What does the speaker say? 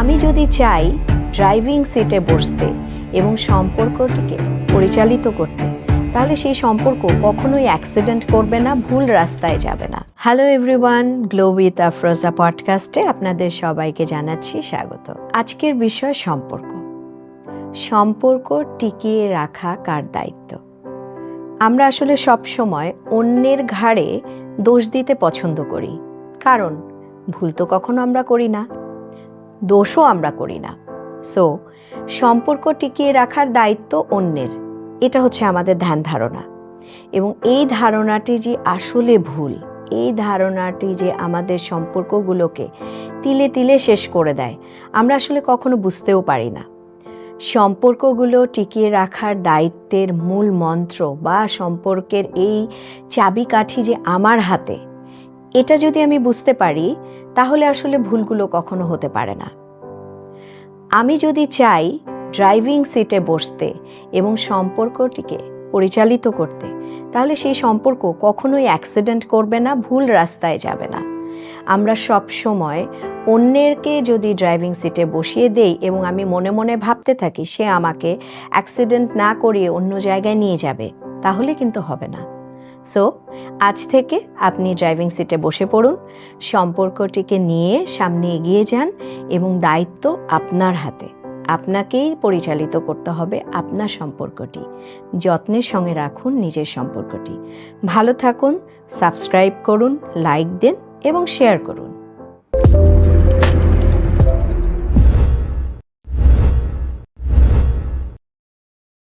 আমি যদি চাই ড্রাইভিং সিটে বসতে এবং সম্পর্কটিকে পরিচালিত করতে, তাহলে সেই সম্পর্ক কখনোই অ্যাক্সিডেন্ট করবে না, ভুল রাস্তায় যাবে না। Hello everyone, glow with Afroza পডকাস্টে আপনাদের সবাইকে জানাচ্ছি স্বাগত। আজকের বিষয় সম্পর্ক। সম্পর্ক টিকিয়ে রাখা কার দায়িত্ব? আমরা আসলে সব সময় অন্যের ঘাড়ে দোষ দিতে পছন্দ করি, কারণ ভুল তো কখনো আমরা করি না, দোষও আমরা করি না। সো সম্পর্ক টিকিয়ে রাখার দায়িত্ব অন্যের, এটা হচ্ছে আমাদের ধ্যান ধারণা। এবং এই ধারণাটি যে আসলে ভুল, এই ধারণাটি যে আমাদের সম্পর্কগুলোকে তিলে তিলে শেষ করে দেয়, আমরা আসলে কখনো বুঝতেও পারি না। সম্পর্কগুলো টিকিয়ে রাখার দায়িত্বের মূল মন্ত্র বা সম্পর্কের এই চাবিকাঠি যে আমার হাতে, এটা যদি আমি বুঝতে পারি, তাহলে আসলে ভুলগুলো কখনো হতে পারে না। আমি যদি চাই ড্রাইভিং সিটে বসতে এবং সম্পর্কটিকে পরিচালিত করতে, তাহলে সেই সম্পর্ক কখনোই অ্যাক্সিডেন্ট করবে না, ভুল রাস্তায় যাবে না। আমরা সব সময় অন্যেরকে যদি ড্রাইভিং সিটে বসিয়ে দেই এবং আমি মনে মনে ভাবতে থাকি সে আমাকে অ্যাক্সিডেন্ট না করিয়ে অন্য জায়গায় নিয়ে যাবে, তাহলে কিন্তু হবে না। সো আজ থেকে আপনি ড্রাইভিং সিটে বসে পড়ুন, সম্পর্কটিকে নিয়ে সামনে এগিয়ে যান এবং দায়িত্ব আপনার হাতে। আপনাকেই পরিচালিত করতে হবে আপনার সম্পর্কটি। যত্নের সঙ্গে রাখুন নিজের সম্পর্কটি। ভালো থাকুন, সাবস্ক্রাইব করুন, লাইক দিন এবং শেয়ার করুন।